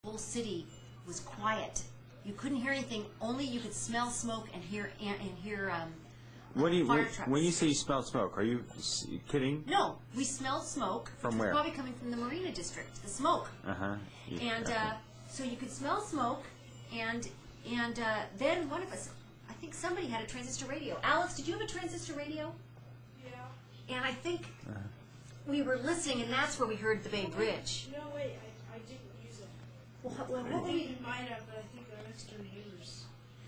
whole city was quiet. You couldn't hear anything. Only you could smell smoke and hear What do you fire trucks. when you say you smell smoke? Are you kidding? No, we smelled smoke. From which where? was probably coming from the Marina District. The smoke. And so you could smell smoke, and then one of us, I think somebody had a transistor radio. Alex, did you have a transistor radio? Yeah. And I think we were listening, and that's where we heard the Bay Bridge. No, wait, I didn't use it. Well, I what were think you? you might have, but I think our next door neighbors.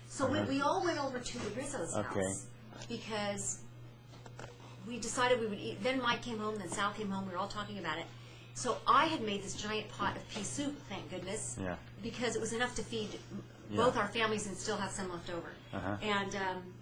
So we all went over to the Rizzo's house because we decided we would eat. Then Mike came home, then Sal came home. We were all talking about it. So I had made this giant pot of pea soup, thank goodness, because it was enough to feed both our families and still have some left over. And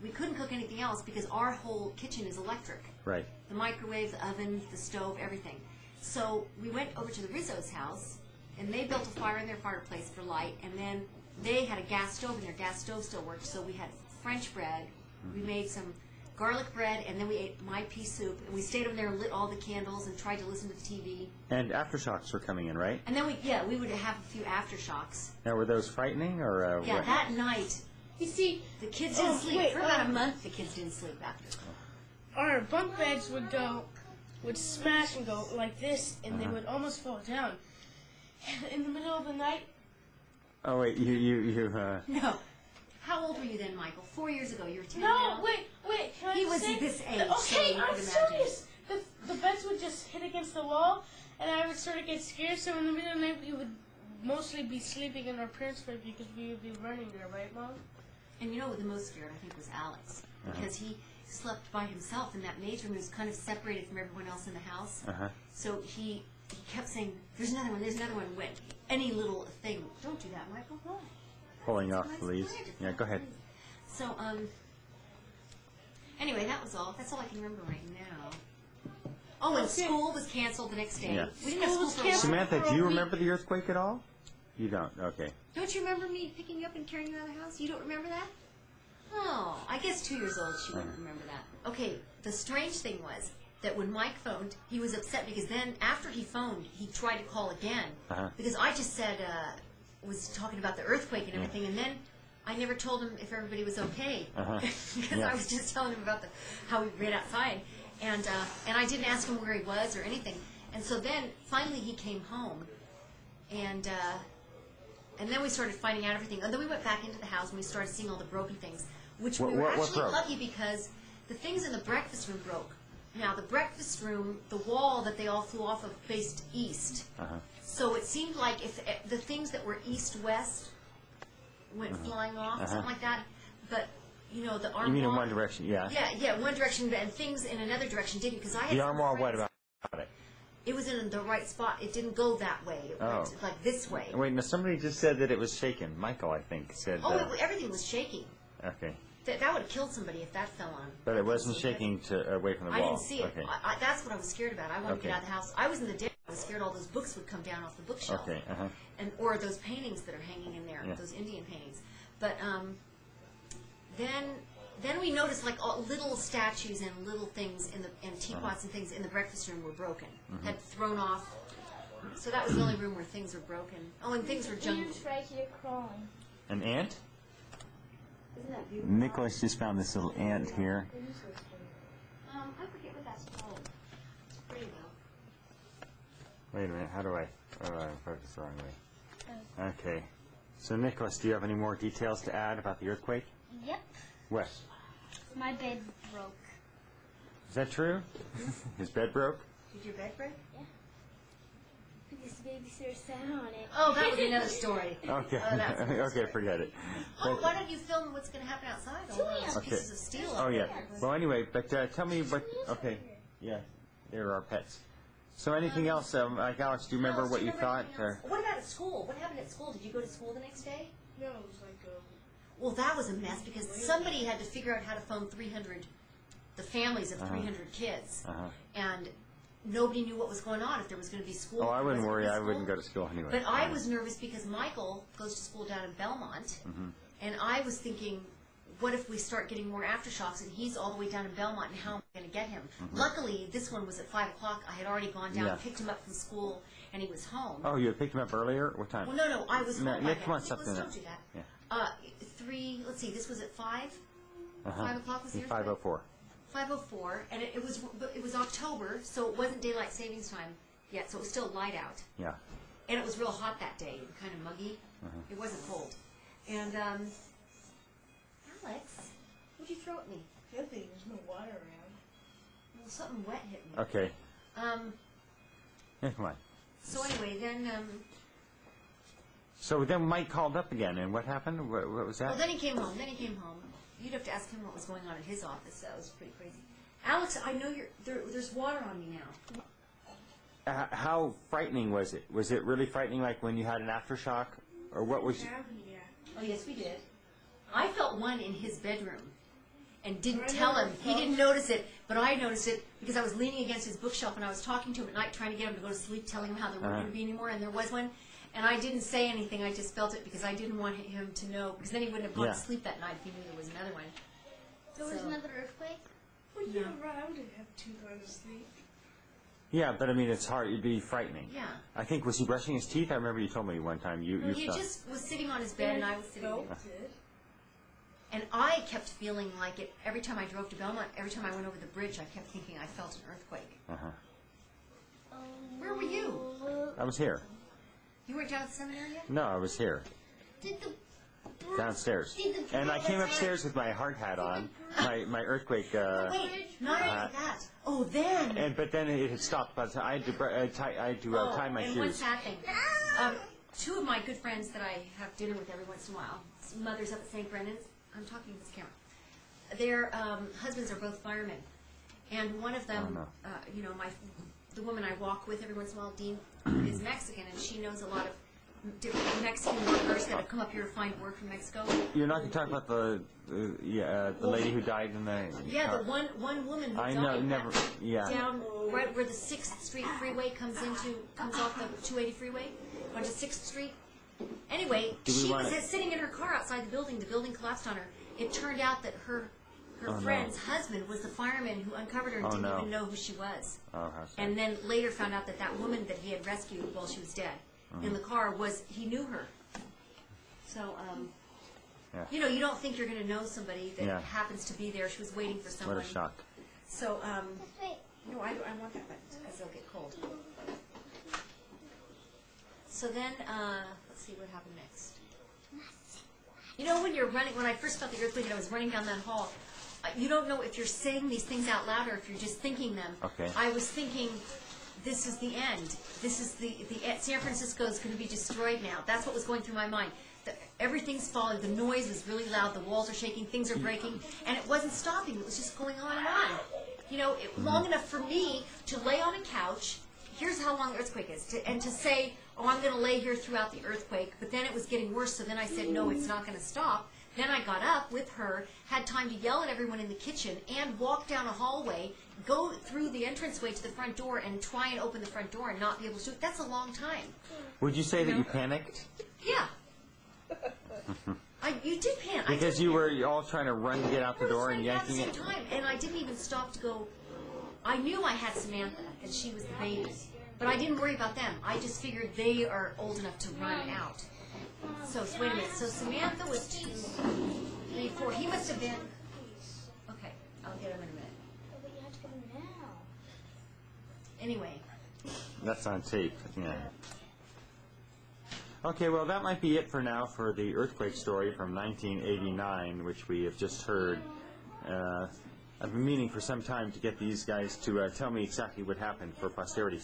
we couldn't cook anything else because our whole kitchen is electric. Right. The microwave, the oven, the stove, everything. So we went over to the Rizzo's house, and they built a fire in their fireplace for light, and then they had a gas stove, and their gas stove still worked, so we had French bread. We made some garlic bread, and then we ate my pea soup, and we stayed over there and lit all the candles and tried to listen to the TV. And aftershocks were coming in, right? And then we would have a few aftershocks. Now, were those frightening, or Yeah, what? that night, You see, the kids didn't sleep. wait, For about a month, the kids didn't sleep after. our bunk beds would smash and go like this, and they would almost fall down. In the middle of the night, Oh wait, No. How old were you then, Michael? 4 years ago. You were 10 no, now? wait, can I He just was say? this age, Okay, so you I'm could imagine. serious. The beds would just hit against the wall, and I would sort of get scared, so in the middle of the night, we would mostly be sleeping in our parents' bed because we would be running there, right, Mom? And you know what the most scared, I think, was Alex. Because he slept by himself in that maid's room. He was kind of separated from everyone else in the house. So he kept saying, there's another one, there's another one. When any little thing, don't do that, Michael. Why? pulling off Nice the leaves. plant. Yeah, go ahead. So, anyway, that was all. That's all I can remember right now. Oh, and school was canceled the next day. Yeah. We didn't have School school was for a while. Samantha, do you remember the earthquake at all? You don't. Okay. Don't you remember me picking you up and carrying you out of the house? You don't remember that? Oh, I guess 2 years old she wouldn't remember that. Okay, the strange thing was that when Mike phoned, he was upset because then after he phoned, he tried to call again. Because I just said, was talking about the earthquake and everything, and then I never told him if everybody was okay. Because I was just telling him about how we ran outside. And I didn't ask him where he was or anything. And so then finally he came home, and then we started finding out everything. And then we went back into the house and we started seeing all the broken things, which we were What actually broke? lucky because the things in the breakfast room broke. Now the breakfast room, the wall that they all flew off of faced east. So it seemed like if the things that were east-west went flying off, something like that. But you know the armoire. You mean in one direction? Yeah. Yeah, one direction, and things in another direction didn't, because I had The some armoire. What friends- about it? It was in the right spot. It didn't go that way. It went like this way. Wait, now somebody just said that it was shaken. Michael, I think, said. Oh, everything was shaking. Okay. That would have killed somebody if that fell on. But it wasn't shaking away from the I wall. didn't see it. Okay. That's what I was scared about. I wanted to Okay. get out of the house. I was in the den. I was scared all those books would come down off the bookshelf. Okay. Or those paintings that are hanging in there, Yeah. those Indian paintings. But then we noticed like all little statues and little things and teapots and things in the breakfast room were broken, had thrown off. So that was the only room where things were broken. Oh, and things were junk. Ears right here crawling. An ant? Isn't that beautiful? Nicholas just found this little ant here. I forget what that's called. It's pretty though. Wait a minute. How do I focus the wrong way? Okay. So Nicholas, do you have any more details to add about the earthquake? Yep. What? My bed broke. Is that true? His bed broke? Did your bed break? This babysitter sat on it. Oh, that was another story. Okay. Oh, that's another Okay, story. forget it. Oh, why don't you film what's going to happen outside? All those Okay. pieces of steel. Oh, up yeah. there. Well, anyway, but tell me what... Okay. Yeah. There are pets. So anything else? Like Alex, do you remember Alex, what do you thought? anything else? What about at school? What happened at school? Did you go to school the next day? No, it was like Well, that was a mess because somebody had to figure out how to phone 300, the families of 300 kids, and nobody knew what was going on, if there was going to be school. Oh, I if there wouldn't wasn't worry. gonna I be wouldn't school. go to school anyway. But I was nervous because Michael goes to school down in Belmont, and I was thinking, what if we start getting more aftershocks and he's all the way down in Belmont, and how am I going to get him? Luckily, this one was at 5 o'clock. I had already gone down, Yeah. picked him up from school, and he was home. Oh, you had picked him up earlier? What time? Well, no, I was No, home. Nick, by come on, then. stop doing Let's that. don't do that. Yeah. 3, let's see, this was at 5? Uh-huh. 5 o'clock was the 5:04. 5:04, and it was October, so it wasn't daylight savings time yet, so it was still light out. Yeah. And it was real hot that day, kind of muggy. It wasn't cold. And, Alex, what'd you throw at me? Good thing there's no water around. Well, something wet hit me. Okay. Yeah, come on. So anyway, then, So then Mike called up again, and what happened? What was that? well, then he came home. You'd have to ask him what was going on at his office. That was pretty crazy. Alex, I know there's water on me now. How frightening was it? Was it really frightening, like when you had an aftershock? Or what was... Yeah. Oh, yes, we did. I felt one in his bedroom and didn't I tell him. never He felt- didn't notice it, but I noticed it because I was leaning against his bookshelf and I was talking to him at night trying to get him to go to sleep, telling him how there weren't going to be any more, and there was one. And I didn't say anything. I just felt it because I didn't want him to know, because then he wouldn't have gone Yeah. to sleep that night if he knew there was another one. There was So- another earthquake. Well, yeah, right. I would have to go to sleep. Yeah, but I mean, it's hard. It'd be frightening. Yeah. I think, was he brushing his teeth? I remember you told me one time you Well, he felt... just was sitting on his bed and I was sitting there. Felt it. And I kept feeling like it every time I drove to Belmont, every time I went over the bridge, I kept thinking I felt an earthquake. Uh-huh. Where were you? I was here. You weren't down at the seminary yet? No, I was here. Did the Downstairs. And I came upstairs with my hard hat on, my earthquake... Wait, not only that. Oh, then. but then it had stopped. But I had to tie my and one shoes. sad thing. Two of my good friends that I have dinner with every once in a while, mothers up at St. Brennan's, I'm talking to this camera, their husbands are both firemen. And one of them, Oh, no. the woman I walk with every once in a while, Dean, is Mexican, and she knows a lot of different Mexican workers that have come up here to find work from Mexico. You're not going to talk about the lady who died in the... Yeah, car. the one woman who I died know, never... Yeah. down right where the 6th Street freeway comes off the 280 freeway onto 6th Street. Anyway, Do we she wanna- was sitting in her car outside the building. The building collapsed on her. It turned out that her Oh, friend's husband was the fireman who uncovered her and Oh, didn't no. even know who she was. Oh, how sad. And then later found out that that woman that he had rescued while she was dead in the car he knew her. So, Yeah. you don't think you're going to know somebody that Yeah. happens to be there. She was waiting for someone. What a shock. So, Wait. no, I want that button because they'll get cold. So then, let's see what happened next. When I first felt the earthquake and I was running down that hall, you don't know if you're saying these things out loud or if you're just thinking them. Okay. I was thinking, this is the end. This is San Francisco is going to be destroyed now. That's what was going through my mind. Everything's falling. The noise was really loud. The walls are shaking. Things are breaking. And it wasn't stopping. It was just going on and on. Long enough for me to lay on a couch. Here's how long the earthquake is. And to say, oh, I'm going to lay here throughout the earthquake. But then it was getting worse. So then I said, no, it's not going to stop. Then I got up with her, had time to yell at everyone in the kitchen, and walk down a hallway, go through the entranceway to the front door, and try and open the front door and not be able to do it. That's a long time. Would you say that you panicked? Yeah. You did panic. Because you were all trying to run to get out the door and yanking at it? the same time, and I didn't even stop to go. I knew I had Samantha, and she was the baby. But I didn't worry about them. I just figured they are old enough to run out. So, wait a minute. So, Samantha was 2, 3, 4. He must have been... Okay, I'll get him in a minute. But you have to go now. Anyway. That's on tape, yeah. Okay, well, that might be it for now for the earthquake story from 1989, which we have just heard. I've been meaning for some time to get these guys to tell me exactly what happened for posterity.